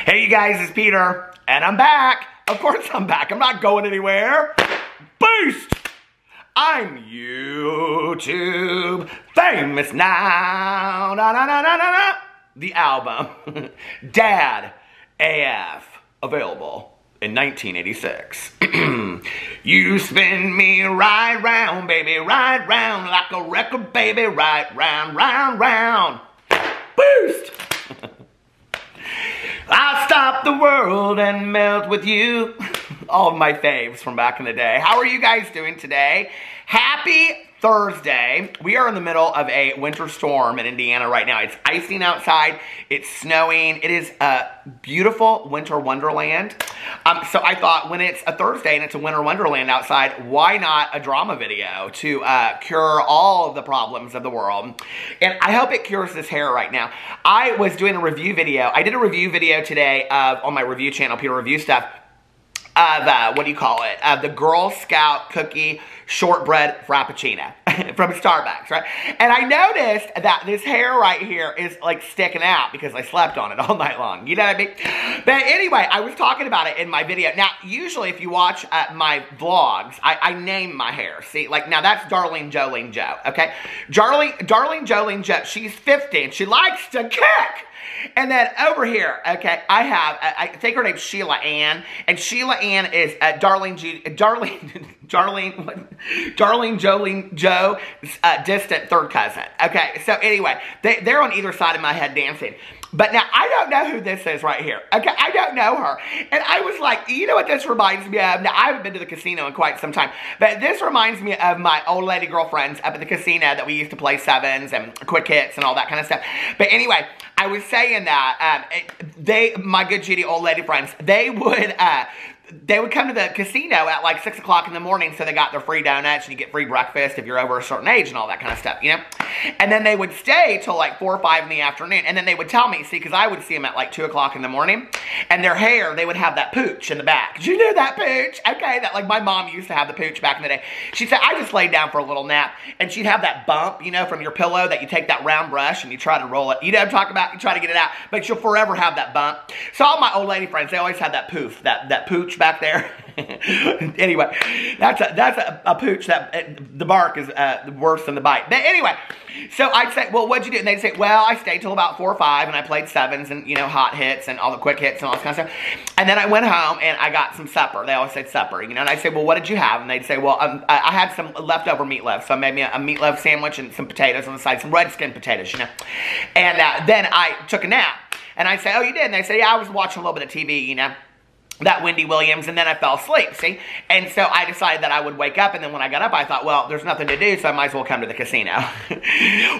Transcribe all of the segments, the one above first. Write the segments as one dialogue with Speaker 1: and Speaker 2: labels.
Speaker 1: Hey you guys, it's Peter, and I'm back. Of course I'm back. I'm not going anywhere. Boost! I'm YouTube famous now. Na, na, na, na, na, na. The album, Dad AF, available in 1986. You spin me right round, baby, right round, like a record, baby, right round, round, round. Boost! I'll stop the world and melt with you. All of my faves from back in the day. How are you guys doing today? Happy Thursday. We are in the middle of a winter storm in Indiana right now. It's icing outside. It's snowing. It is a beautiful winter wonderland. So I thought when it's a Thursday and it's a winter wonderland outside, why not a drama video to cure all of the problems of the world? And I hope it cures this hair right now. I was doing a review video. I did a review video today on my review channel, Peter Review Stuff, of, what do you call it? The Girl Scout cookie shortbread frappuccino from Starbucks, right? And I noticed that this hair right here is like sticking out because I slept on it all night long. You know what I mean? But anyway, I was talking about it in my video. Now, usually if you watch my vlogs, I name my hair. See, like now that's Darling Jolene Joe, okay? Darling Jolene Joe, she's 50 and she likes to kick. And then over here, okay, I think her name's Sheila Ann, and Sheila Ann is Darling Jolene Joe's distant third cousin. Okay, so anyway, they're on either side of my head dancing. But now, I don't know who this is right here. Okay, I don't know her. And I was like, you know what this reminds me of? Now, I haven't been to the casino in quite some time. But this reminds me of my old lady girlfriends up at the casino that we used to play sevens and quick hits and all that kind of stuff. But anyway, I was saying that my good Judy old lady friends, they would come to the casino at like 6 o'clock in the morning, so they got their free donuts and you get free breakfast if you're over a certain age and all that kind of stuff, you know? And then they would stay till like 4 or 5 in the afternoon, and then they would tell me, see, because I would see them at like 2 o'clock in the morning, and their hair, they would have that pooch in the back. Did you know that pooch? Okay, that like my mom used to have the pooch back in the day. She said, I just laid down for a little nap, and she'd have that bump, you know, from your pillow that you take that round brush and you try to roll it. You know what I'm talking about? You try to get it out, but you'll forever have that bump. So all my old lady friends, they always had that poof, that pooch back there. Anyway, that's a pooch that the bark is worse than the bite. But anyway, so I'd say, well, what'd you do? And they'd say, well, I stayed till about 4 or 5 and I played sevens and, you know, hot hits and all the quick hits and all this kind of stuff. And then I went home and I got some supper. They always said supper, you know, and I'd say, well, what did you have? And they'd say, well, I had some leftover meatloaf. So I made me a meatloaf sandwich and some potatoes on the side, some red skin potatoes, you know. And then I took a nap. And I'd say, oh, you did? And they say, yeah, I was watching a little bit of TV, you know, that Wendy Williams, and then I fell asleep, see? And so I decided that I would wake up, and then when I got up, I thought, well, there's nothing to do, so I might as well come to the casino.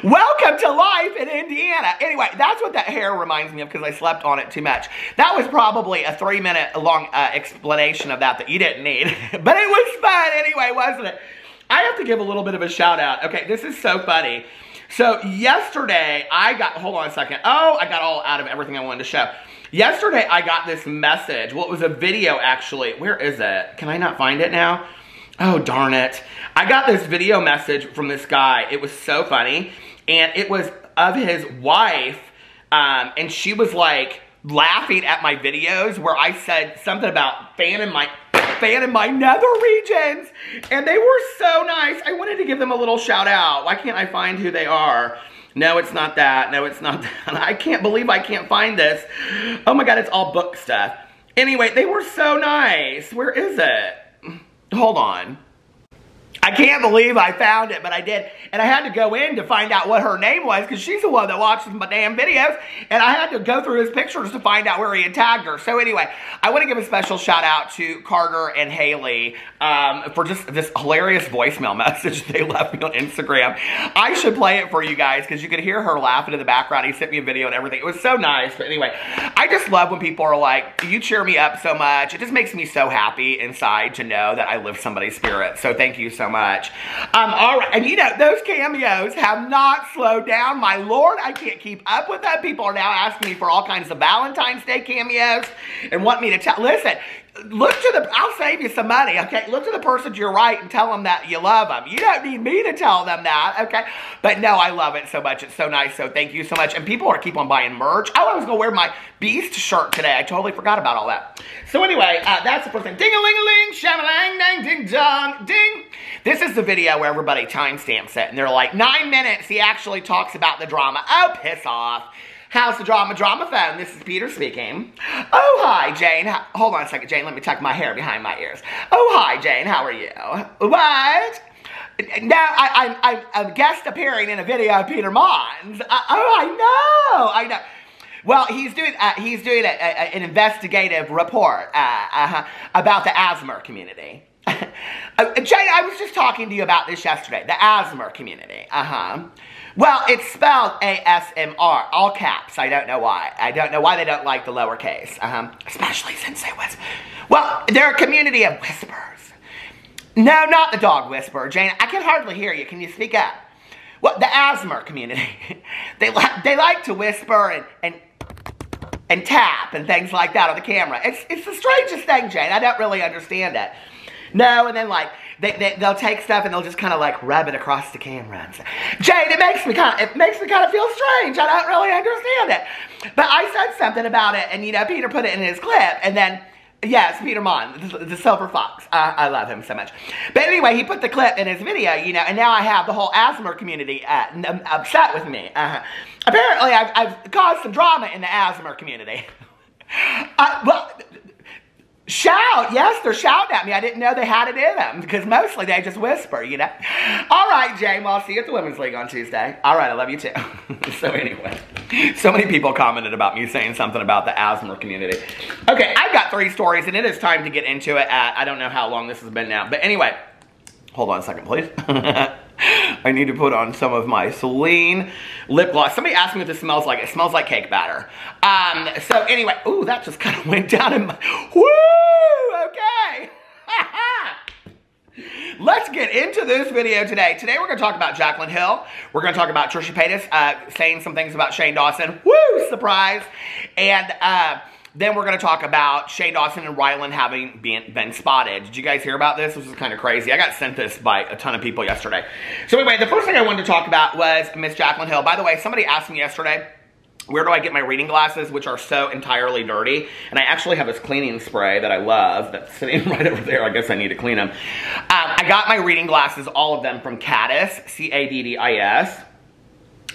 Speaker 1: Welcome to life in Indiana. Anyway, that's what that hair reminds me of, because I slept on it too much. That was probably a 3-minute long explanation of that you didn't need. But it was fun anyway, wasn't it? I have to give a little bit of a shout out. Okay, this is so funny. So yesterday, hold on a second. Oh, I got all out of everything I wanted to show. Yesterday, I got this message. Well, it was a video, actually. Where is it? Can I not find it now? Oh, darn it. I got this video message from this guy. It was so funny. And it was of his wife. And she was, like, laughing at my videos where I said something about fanning my nether regions. And they were so nice. I wanted to give them a little shout out. Why can't I find who they are? No, it's not that. No, it's not that. I can't believe I can't find this. Oh my God, it's all book stuff. Anyway, they were so nice. Where is it? Hold on. I can't believe I found it, but I did. And I had to go in to find out what her name was, because she's the one that watches my damn videos. And I had to go through his pictures to find out where he had tagged her. So anyway, I want to give a special shout out to Carter and Haley for just this hilarious voicemail message they left me on Instagram. I should play it for you guys, because you could hear her laughing in the background. He sent me a video and everything. It was so nice. But anyway, I just love when people are like, you cheer me up so much. It just makes me so happy inside to know that I lift somebody's spirit. So thank you so much. All right, and you know, those cameos have not slowed down. My Lord, I can't keep up with that. People are now asking me for all kinds of Valentine's Day cameos and want me to tell. Listen, I'll save you some money, okay? Look to the person to your right and tell them that you love them. You don't need me to tell them that, okay? But no, I love it so much. It's so nice, so thank you so much. And people keep on buying merch. Oh, I was going to wear my Beast shirt today. I totally forgot about all that. So anyway, that's the first thing. Ding-a-ling-a-ling, sham-a-lang, dang, ding-dong, ding. This is the video where everybody timestamps it. And they're like, 9 minutes, he actually talks about the drama. Oh, piss off. How's the drama phone? This is Peter speaking. Oh, hi, Jane. Hold on a second, Jane. Let me tuck my hair behind my ears. Oh, hi, Jane. How are you? What? No, I'm a guest appearing in a video of Peter Monn's. I know. Well, he's doing an investigative report about the asthma community. Jane, I was just talking to you about this yesterday. The asthma community. Well, it's spelled A-S-M-R, all caps. I don't know why. I don't know why they don't like the lowercase. Especially since they whisper. Well, they're a community of whisperers. No, not the dog whisperer, Jane. I can hardly hear you. Can you speak up? Well, the asthma community. They like to whisper and tap and things like that on the camera. It's the strangest thing, Jane. I don't really understand it. No, and then like they'll take stuff and they'll just kind of like rub it across the camera. And say, Jane, it makes me kind of feel strange. I don't really understand it. But I said something about it, and you know, Peter put it in his clip, and then yes, Peter Monn, the silver fox. I love him so much. But anyway, he put the clip in his video, you know, and now I have the whole asthma community upset with me. Apparently, I've caused some drama in the asthma community. Well, shout. Yes, they're shouting at me. I didn't know they had it in them, because mostly they just whisper, you know. All right, Jane, well, I'll see you at the Women's League on Tuesday. All right, I love you too. So anyway, so many people commented about me saying something about the asthma community. Okay, I've got 3 stories, and it is time to get into it I don't know how long this has been now. But anyway, hold on a second, please. I need to put on some of my Celine lip gloss. Somebody asked me what this smells like. It smells like cake batter. So anyway, ooh, that just kind of went down in my, woo, okay. Let's get into this video today. Today we're going to talk about Jaclyn Hill. We're going to talk about Trisha Paytas saying some things about Shane Dawson. Woo, surprise. And then we're going to talk about Shane Dawson and Ryland having been spotted. Did you guys hear about this? This is kind of crazy. I got sent this by a ton of people yesterday. So anyway, the first thing I wanted to talk about was Miss Jaclyn Hill. By the way, somebody asked me yesterday, where do I get my reading glasses, which are so entirely dirty? And I actually have this cleaning spray that I love that's sitting right over there. I guess I need to clean them. I got my reading glasses, all of them, from Caddis, C-A-D-D-I-S.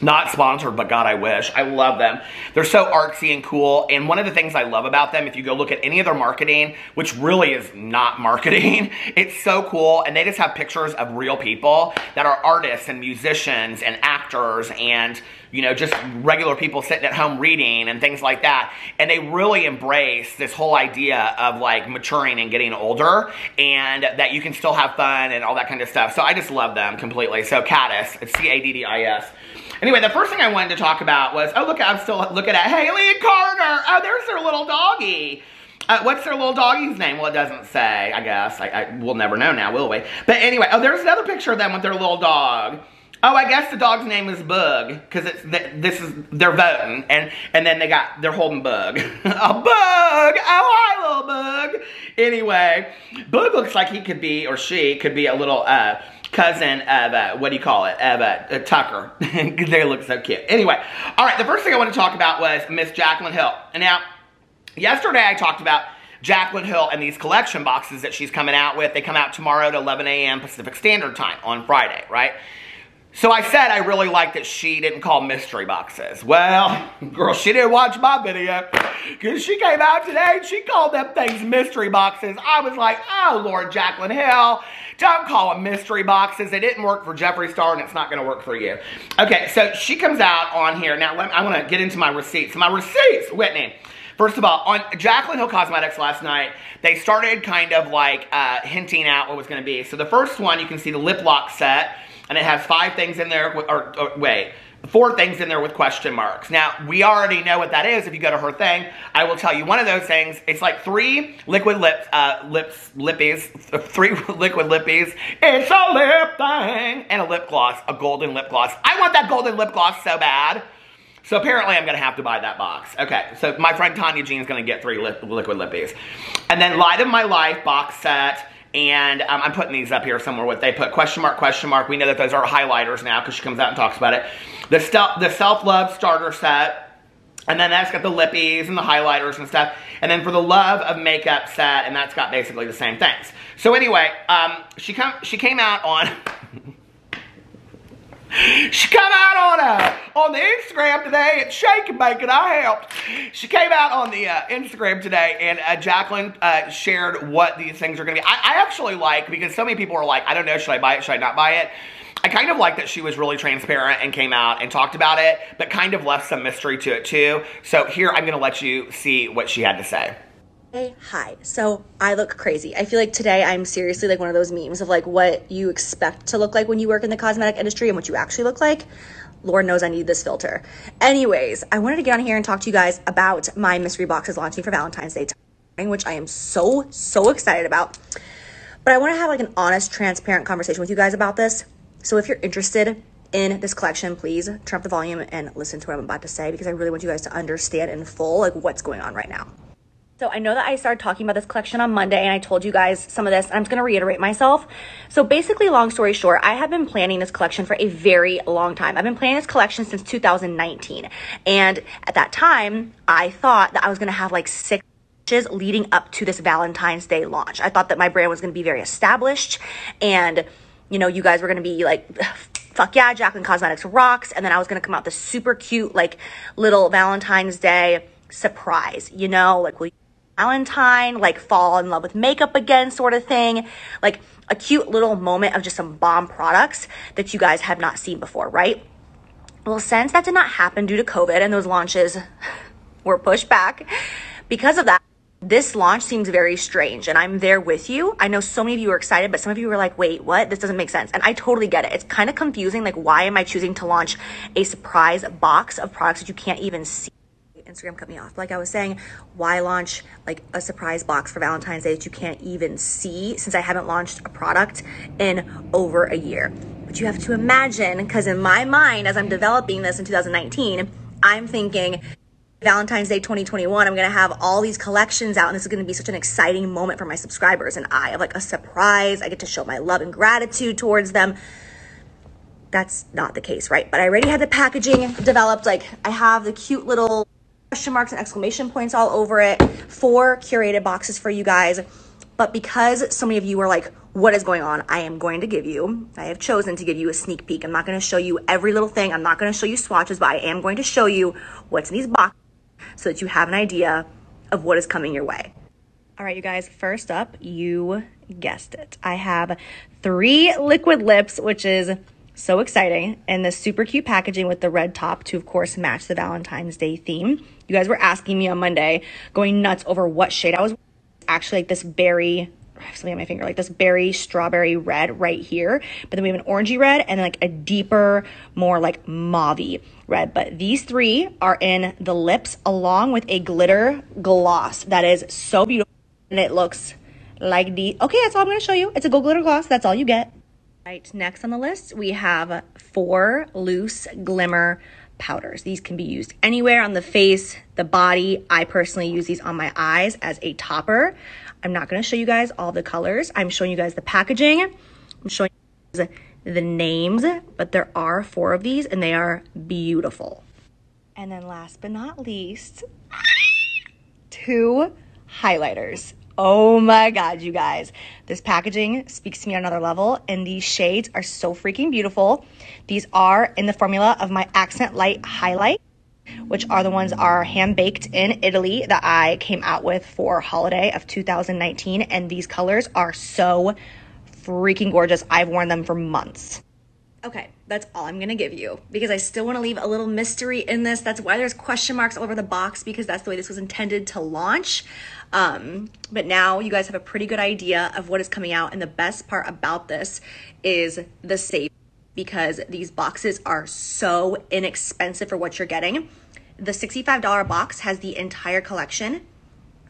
Speaker 1: Not sponsored, but God, I wish. I love them. They're so artsy and cool. And one of the things I love about them, if you go look at any of their marketing, which really is not marketing, it's so cool. And they just have pictures of real people that are artists and musicians and actors and, you know, just regular people sitting at home reading and things like that. And they really embrace this whole idea of like maturing and getting older, and that you can still have fun and all that kind of stuff. So I just love them completely. So Caddis, it's C-A-D-D-I-S. Anyway, the first thing I wanted to talk about was, oh, look, I'm still looking at Haley and Carter. Oh, there's their little doggy. What's their little doggy's name? Well, it doesn't say, I guess. We'll never know now, will we? But anyway, oh, there's another picture of them with their little dog. Oh, I guess the dog's name is Bug, because they're voting, and then they're holding Bug. A Bug! Oh, hi, little Bug! Anyway, Bug looks like he could be, or she could be a little, cousin of, what do you call it, of Tucker. They look so cute. Anyway, all right, the first thing I want to talk about was Miss Jaclyn Hill. And now, yesterday I talked about Jaclyn Hill and these collection boxes that she's coming out with. They come out tomorrow at 11 a.m. Pacific Standard Time on Friday, right? So I said I really liked that she didn't call mystery boxes. Well, girl, she didn't watch my video, because she came out today and she called them things mystery boxes. I was like, oh, Lord, Jaclyn Hill, don't call them mystery boxes. They didn't work for Jeffree Star, and it's not going to work for you. Okay, so she comes out on here. Now, I want to get into my receipts. My receipts, Whitney. First of all, on Jaclyn Hill Cosmetics last night, they started kind of like hinting out what was going to be. So the first one, you can see the lip lock set. And it has 5 things in there, wait, 4 things in there with question marks. Now, we already know what that is. If you go to her thing, I will tell you one of those things. It's like 3 liquid lippies, 3 liquid lippies. It's a lip thing. And a lip gloss, a golden lip gloss. I want that golden lip gloss so bad. So apparently I'm going to have to buy that box. Okay, so my friend Tanya Jean's going to get 3 liquid lippies. And then Light of My Life box set. And I'm putting these up here somewhere. What they put, question mark, question mark. We know that those are highlighters now because she comes out and talks about it. The self-love starter set. And then that's got the lippies and the highlighters and stuff. And then for the Love of Makeup set, and that's got basically the same things. So anyway, she came out on... She come out on the Instagram today and Shake and Bake, and I helped. She came out on the Instagram today, and Jaclyn shared what these things are going to be. I actually like, because so many people are like, I don't know, should I buy it, should I not buy it? I kind of like that she was really transparent and came out and talked about it, but kind of left some mystery to it too. So here, I'm going to let you see what she had to say.
Speaker 2: Hey, hi. So I look crazy. I feel like today I'm seriously like one of those memes of like what you expect to look like when you work in the cosmetic industry and what you actually look like. Lord knows I need this filter. Anyways, I wanted to get on here and talk to you guys about my mystery boxes launching for Valentine's Day, which I am so excited about. But I want to have like an honest, transparent conversation with you guys about this. So if you're interested in this collection, please turn up the volume and listen to what I'm about to say, because I really want you guys to understand in full like what's going on right now. So I know that I started talking about this collection on Monday, and I told you guys some of this, and I'm just going to reiterate myself. So basically, long story short, I have been planning this collection for a very long time. I've been planning this collection since 2019. And at that time, I thought that I was going to have like 6 launches leading up to this Valentine's Day launch. I thought that my brand was going to be very established, and you know, you guys were going to be like, fuck yeah, Jaclyn Cosmetics rocks. And then I was going to come out this super cute, like little Valentine's Day surprise, you know, like, will you Valentine, like fall in love with makeup again sort of thing, like a cute little moment of just some bomb products that you guys have not seen before, right? Well, since that did not happen due to COVID and those launches were pushed back, because of that, this launch seems very strange, and I'm there with you. I know so many of you are excited, but some of you were like, wait, what? This doesn't make sense. And I totally get it. It's kind of confusing. Like, why am I choosing to launch a surprise box of products that you can't even see? Instagram cut me off. Like I was saying, why launch like a surprise box for Valentine's Day that you can't even see, since I haven't launched a product in over a year? But you have to imagine, because in my mind, as I'm developing this in 2019, I'm thinking Valentine's Day 2021, I'm going to have all these collections out, and this is going to be such an exciting moment for my subscribers, and I have like a surprise. I get to show my love and gratitude towards them. That's not the case, right? But I already had the packaging developed. Like, I have the cute little question marks and exclamation points all over it, 4 curated boxes for you guys. But because so many of you are like, what is going on? I have chosen to give you a sneak peek. I'm not going to show you every little thing. I'm not going to show you swatches, but I am going to show you what's in these boxes so that you have an idea of what is coming your way. All right, you guys, first up, you guessed it. I have 3 liquid lips, which is so exciting, and this super cute packaging with the red top to, of course, match the Valentine's Day theme. You guys were asking me on Monday, going nuts over what shade I was. Actually, like this berry, I have something on my finger, like this berry strawberry red right here. But then we have an orangey red and like a deeper, more like mauve-y red. But these 3 are in the lips along with a glitter gloss that is so beautiful, and it looks like the. Okay, that's all I'm going to show you. It's a gold glitter gloss. That's all you get. Right, next on the list, we have 4 loose glimmer powders. These can be used anywhere on the face, the body. I personally use these on my eyes as a topper. I'm not going to show you guys all the colors. I'm showing you guys the packaging. I'm showing you guys the names, but there are 4 of these, and they are beautiful. And then last but not least, 2 highlighters. Oh my God, you guys. This packaging speaks to me on another level, and these shades are so freaking beautiful. These are in the formula of my Accent Light Highlight, which are the ones are hand-baked in Italy that I came out with for holiday of 2019, and these colors are so freaking gorgeous. I've worn them for months. Okay, that's all I'm gonna give you, because I still want to leave a little mystery in this. That's why there's question marks all over the box, because that's the way this was intended to launch. But now you guys have a pretty good idea of what is coming out, and the best part about this is the save, because these boxes are so inexpensive for what you're getting. The $65 box has the entire collection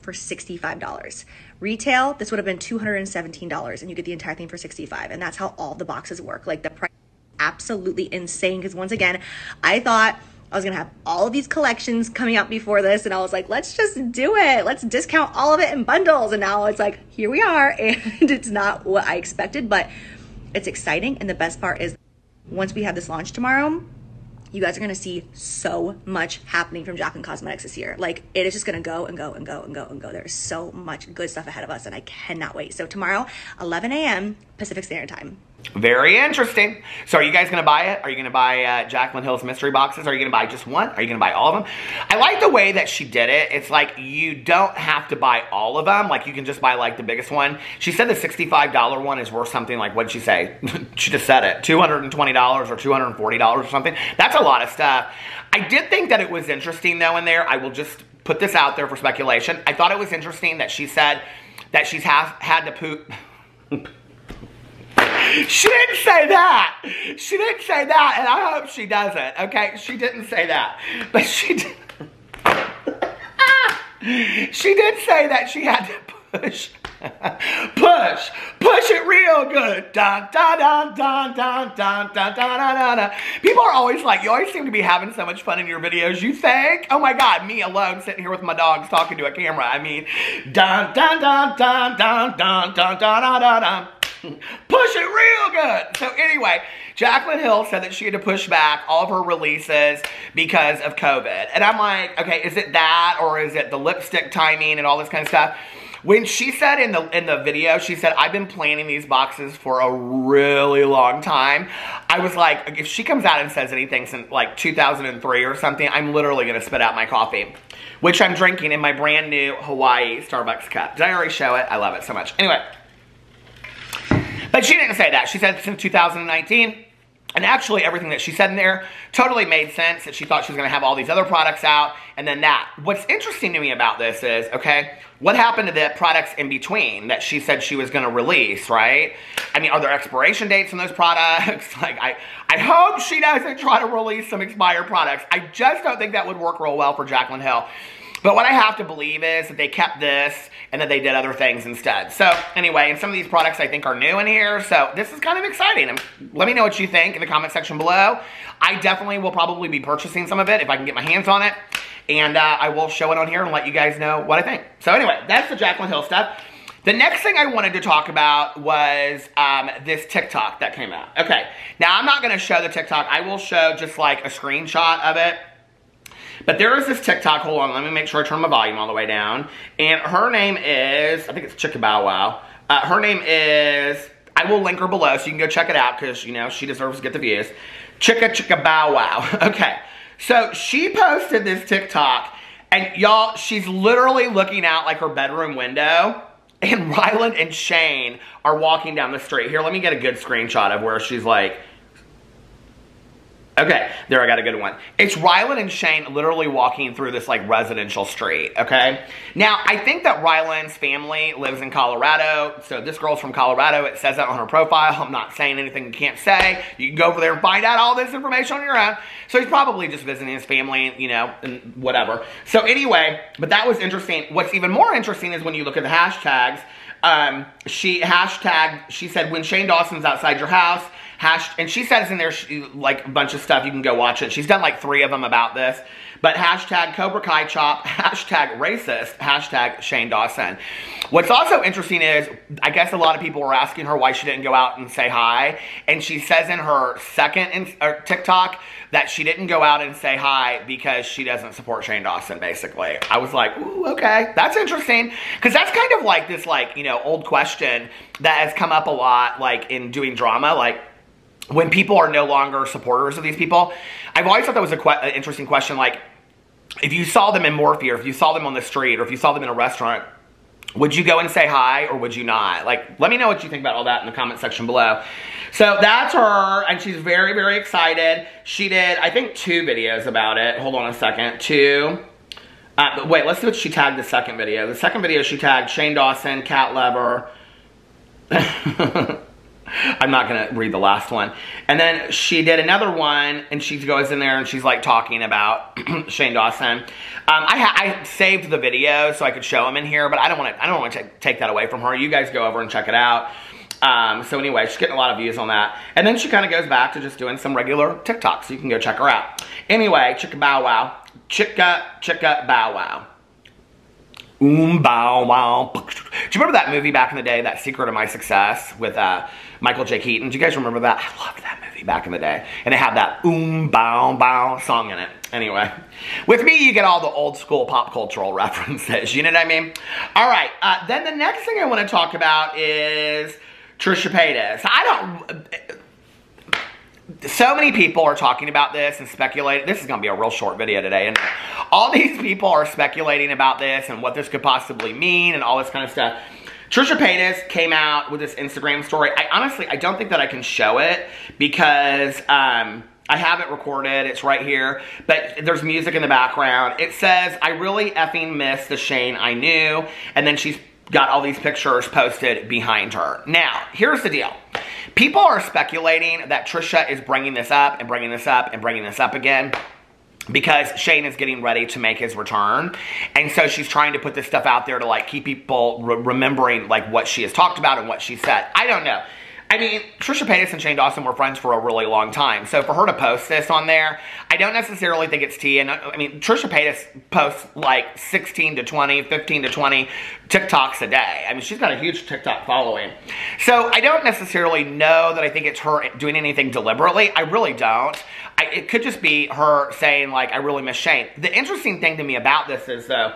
Speaker 2: for $65. Retail, this would have been $217, and you get the entire thing for $65, and that's how all the boxes work. Like, the price is absolutely insane, because once again, I thought I was going to have all of these collections coming out before this, and I was like, let's just do it. Let's discount all of it in bundles. And now it's like, here we are, and it's not what I expected, but it's exciting. And the best part is once we have this launch tomorrow, you guys are going to see so much happening from Jaclyn Cosmetics this year. Like, it is just going to go and go and go and go and go. There's so much good stuff ahead of us, and I cannot wait. So tomorrow, 11 a.m. Pacific Standard Time.
Speaker 1: Very interesting. So are you guys going to buy it? Are you going to buy Jaclyn Hill's mystery boxes? Are you going to buy just one? Are you going to buy all of them? I like the way that she did it. It's like you don't have to buy all of them. Like, you can just buy like the biggest one. She said the $65 one is worth something like, what did she say? She just said it. $220 or $240 or something. That's a lot of stuff. I did think that it was interesting though in there. I will just put this out there for speculation. I thought it was interesting that she said that she's had to poop... She didn't say that. She didn't say that, and I hope she doesn't, okay? She didn't say that. But she did. She did say that she had to push it real good. Dun, dun, dun, dun, dun, dun, dun, dun, dun, dun. People are always like, you always seem to be having so much fun in your videos, you think? Oh my God, me alone sitting here with my dogs talking to a camera. I mean, dun, dun, dun, dun, dun, dun, dun, dun, dun, dun, dun. Push it real good. So anyway, Jaclyn Hill said that she had to push back all of her releases because of COVID. And I'm like, okay, is it that, or is it the lipstick timing and all this kind of stuff? When she said in the video, she said, I've been planning these boxes for a really long time. I was like, if she comes out and says anything since like 2003 or something, I'm literally going to spit out my coffee, which I'm drinking in my brand new Hawaii Starbucks cup. Did I already show it? I love it so much. Anyway. But she didn't say that. She said since 2019, and actually everything that she said in there totally made sense, that she thought she was going to have all these other products out, and then that. What's interesting to me about this is, okay, what happened to the products in between that she said she was going to release, right? I mean, are there expiration dates on those products? Like, I hope she doesn't try to release some expired products. I just don't think that would work real well for Jaclyn Hill. But what I have to believe is that they kept this and that they did other things instead. So anyway, and some of these products I think are new in here. So this is kind of exciting. Let me know what you think in the comment section below. I definitely will probably be purchasing some of it if I can get my hands on it. And I will show it on here and let you guys know what I think. So anyway, that's the Jaclyn Hill stuff. The next thing I wanted to talk about was this TikTok that came out. Okay, now I'm not going to show the TikTok. I will show just like a screenshot of it. But there is this TikTok, hold on, let me make sure I turn my volume all the way down. And her name is, I think it's Chicachicabowwow. Her name is, I will link her below so you can go check it out because, you know, she deserves to get the views. Chicachicabowwow. Okay, so she posted this TikTok, and y'all, she's literally looking out like her bedroom window, and Ryland and Shane are walking down the street. Here, let me get a good screenshot of where she's like, okay, there, I got a good one. It's Ryland and Shane literally walking through this, like, residential street, okay? Now, I think that Ryland's family lives in Colorado, so this girl's from Colorado. It says that on her profile. I'm not saying anything you can't say. You can go over there and find out all this information on your own. So he's probably just visiting his family, you know, and whatever. So anyway, but that was interesting. What's even more interesting is when you look at the hashtags. She said, when Shane Dawson's outside your house, and she says in there, like, a bunch of stuff. You can go watch it. She's done like 3 of them about this. But hashtag Cobra Kai Chop, hashtag racist, hashtag Shane Dawson. What's also interesting is, I guess a lot of people were asking her why she didn't go out and say hi. And she says in her second TikTok that she didn't go out and say hi because she doesn't support Shane Dawson, basically. I was like, ooh, okay, that's interesting. Because that's kind of like this, like, you know, old question that has come up a lot, like, in doing drama, like, when people are no longer supporters of these people. I've always thought that was an interesting question, like, if you saw them in Morphe, or if you saw them on the street, or if you saw them in a restaurant, would you go and say hi, or would you not? Like, let me know what you think about all that in the comment section below. So that's her, and she's very, very excited. She did, I think, 2 videos about it. Hold on a second. 2. Wait, let's see what she tagged the second video. The second video she tagged Shane Dawson, cat lover. I'm not going to read the last one. And then she did another one, and she goes in there and she's like talking about Shane Dawson. I saved the video so I could show him in here, but I don't want to take that away from her. You guys go over and check it out. So anyway, she's getting a lot of views on that. And then she kind of goes back to just doing some regular TikToks, so you can go check her out. Anyway, Chicabowwow. Chicachicabowwow. Bow wow. Do you remember that movie back in the day, That Secret of My Success, with Michael J. Keaton? Do you guys remember that? I loved that movie back in the day. And it had that bow bow song in it. Anyway, with me, you get all the old school pop cultural references. You know what I mean? All right. Then the next thing I want to talk about is Trisha Paytas. So many people are talking about this and speculating. This is going to be a real short video today. And all these people are speculating about this and what this could possibly mean and all this kind of stuff. Trisha Paytas came out with this Instagram story. I don't think that I can show it because I have it recorded. It's right here. But there's music in the background. It says, I really effing miss the Shane I knew. And then she's got all these pictures posted behind her. Now, here's the deal. People are speculating that Trisha is bringing this up and bringing this up and bringing this up again because Shane is getting ready to make his return. And so she's trying to put this stuff out there to like keep people remembering like what she has talked about and what she said. I don't know. I mean, Trisha Paytas and Shane Dawson were friends for a really long time. So for her to post this on there, I don't necessarily think it's tea. And I mean, Trisha Paytas posts like 16 to 20, 15 to 20 TikToks a day. I mean, she's got a huge TikTok following. So I don't necessarily know that I think it's her doing anything deliberately. I really don't. It could just be her saying like, I really miss Shane. The interesting thing to me about this is though,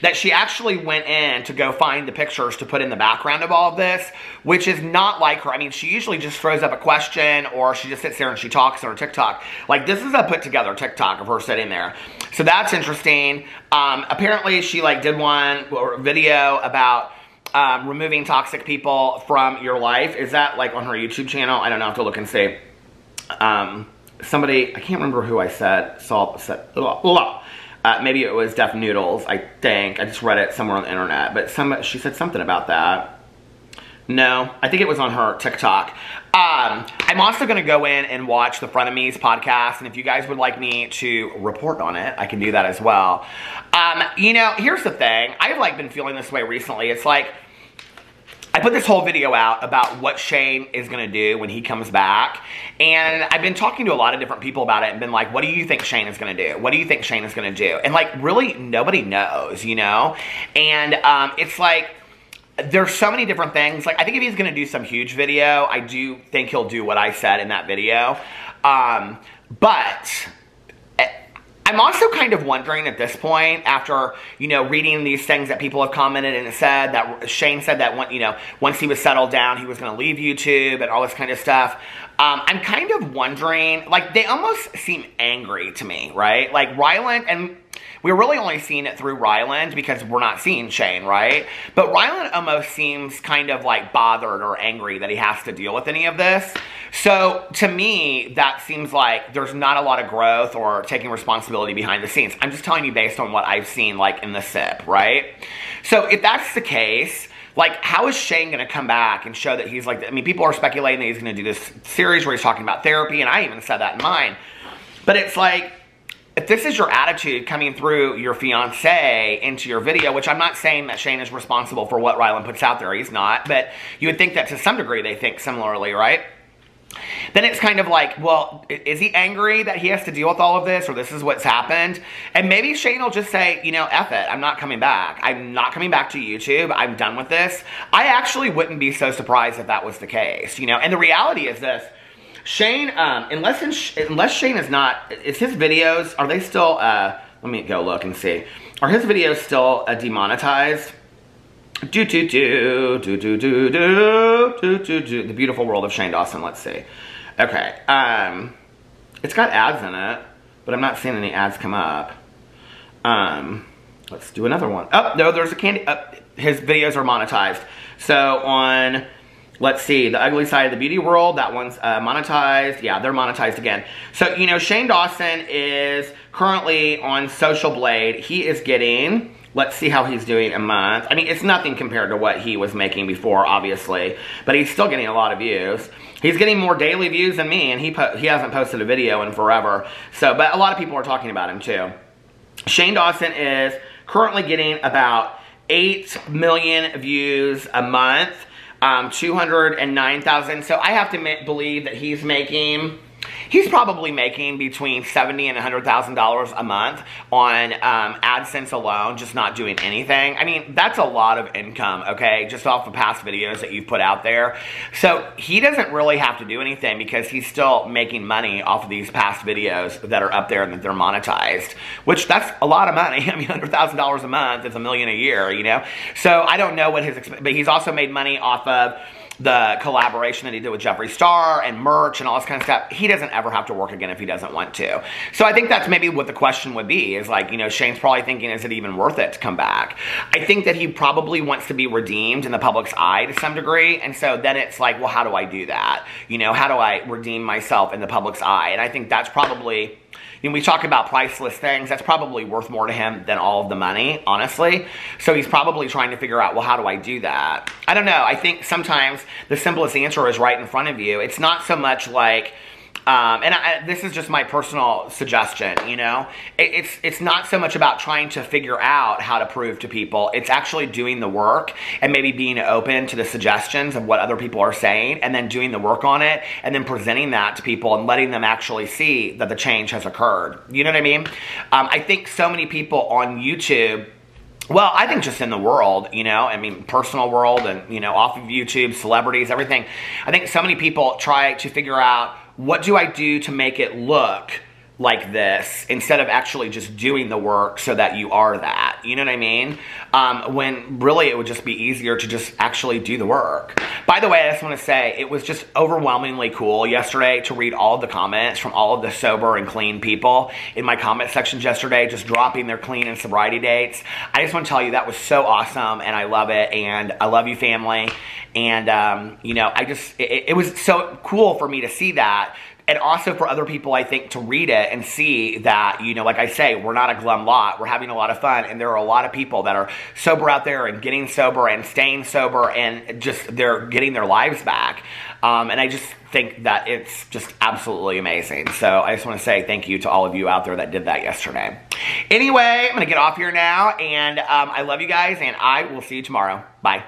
Speaker 1: that she actually went in to go find the pictures to put in the background of all of this, which is not like her. I mean, she usually just throws up a question or she just sits there and she talks on her TikTok. Like, this is a put-together TikTok of her sitting there. So that's interesting. Apparently, she, like, did one video about removing toxic people from your life. Is that, like, on her YouTube channel? I don't know. I have to look and see. Somebody, I can't remember who I said, maybe it was Def Noodles, I think. I just read it somewhere on the internet. But she said something about that. No, I think it was on her TikTok. I'm also going to go in and watch the Frenemies podcast. And if you guys would like me to report on it, I can do that as well. You know, here's the thing. I've like been feeling this way recently. It's like, I put this whole video out about what Shane is going to do when he comes back. And I've been talking to a lot of different people about it and been like, what do you think Shane is going to do? What do you think Shane is going to do? And like, really, nobody knows, you know? And it's like, there's so many different things. Like, I think if he's going to do some huge video, I do think he'll do what I said in that video. But I'm also kind of wondering at this point, after, you know, reading these things that people have commented and said, that Shane said that, you know, once he was settled down, he was going to leave YouTube and all this kind of stuff. I'm kind of wondering, like, they almost seem angry to me, right? Like, Ryland, and we're really only seeing it through Ryland because we're not seeing Shane, right? But Ryland almost seems kind of like bothered or angry that he has to deal with any of this. So to me, that seems like there's not a lot of growth or taking responsibility behind the scenes. I'm just telling you based on what I've seen like in the SIP, right? So if that's the case, like, how is Shane going to come back and show that he's like, I mean, people are speculating that he's going to do this series where he's talking about therapy, and I even said that in mine. But it's like, if this is your attitude coming through your fiance into your video, which I'm not saying that Shane is responsible for what Ryland puts out there, he's not, but you would think that to some degree they think similarly, right? Then it's kind of like, well, is he angry that he has to deal with all of this, or this is what's happened? And maybe Shane will just say, you know, F it, I'm not coming back. I'm not coming back to YouTube. I'm done with this. I actually wouldn't be so surprised if that was the case, you know? And the reality is this. Shane, unless Shane is not, is his videos, are they still, let me go look and see. Are his videos still demonetized? The Beautiful World of Shane Dawson, let's see. Okay, it's got ads in it, but I'm not seeing any ads come up. Let's do another one. Oh, no, there's a candy, his videos are monetized. So on, let's see, The Ugly Side of the Beauty World, that one's monetized. Yeah, they're monetized again. So, you know, Shane Dawson is currently on Social Blade. He is getting, let's see how he's doing a month. I mean, it's nothing compared to what he was making before, obviously, but he's still getting a lot of views. He's getting more daily views than me, and he hasn't posted a video in forever. So, but a lot of people are talking about him too. Shane Dawson is currently getting about 8 million views a month. $209,000. So I have to believe that he's probably making between $70,000 and $100,000 a month on AdSense alone, just not doing anything. I mean, that's a lot of income, okay, just off the past videos that you've put out there. So he doesn't really have to do anything because he's still making money off of these past videos that are up there and that they're monetized, which that's a lot of money. I mean, $100,000 a month is $1 million a year, you know? So I don't know what but he's also made money off of the collaboration that he did with Jeffree Star and merch and all this kind of stuff. He doesn't ever have to work again if he doesn't want to. So I think that's maybe what the question would be, is like, you know, Shane's probably thinking, is it even worth it to come back? I think that he probably wants to be redeemed in the public's eye to some degree. And so then it's like, well, how do I do that? You know, how do I redeem myself in the public's eye? And I think that's probably, you know, we talk about priceless things. That's probably worth more to him than all of the money, honestly. So he's probably trying to figure out, well, how do I do that? I don't know. I think sometimes the simplest answer is right in front of you. It's not so much like, this is just my personal suggestion, you know? It's not so much about trying to figure out how to prove to people. It's actually doing the work and maybe being open to the suggestions of what other people are saying and then doing the work on it and then presenting that to people and letting them actually see that the change has occurred. You know what I mean? I think so many people on YouTube, well, I think just in the world, you know, I mean, personal world and, you know, off of YouTube, celebrities, everything. I think so many people try to figure out, what do I do to make it look like this, instead of actually just doing the work so that you are that. You know what I mean? When really it would just be easier to just actually do the work. By the way, I just want to say, it was just overwhelmingly cool yesterday to read all of the comments from all of the sober and clean people in my comment sections yesterday, just dropping their clean and sobriety dates. I just want to tell you that was so awesome, and I love it, and I love you, family. And, you know, it was so cool for me to see that. And also for other people, I think, to read it and see that, you know, like I say, we're not a glum lot. We're having a lot of fun. And there are a lot of people that are sober out there and getting sober and staying sober and just they're getting their lives back. And I just think that it's just absolutely amazing. So I just want to say thank you to all of you out there that did that yesterday. Anyway, I'm going to get off here now. And I love you guys. And I will see you tomorrow. Bye.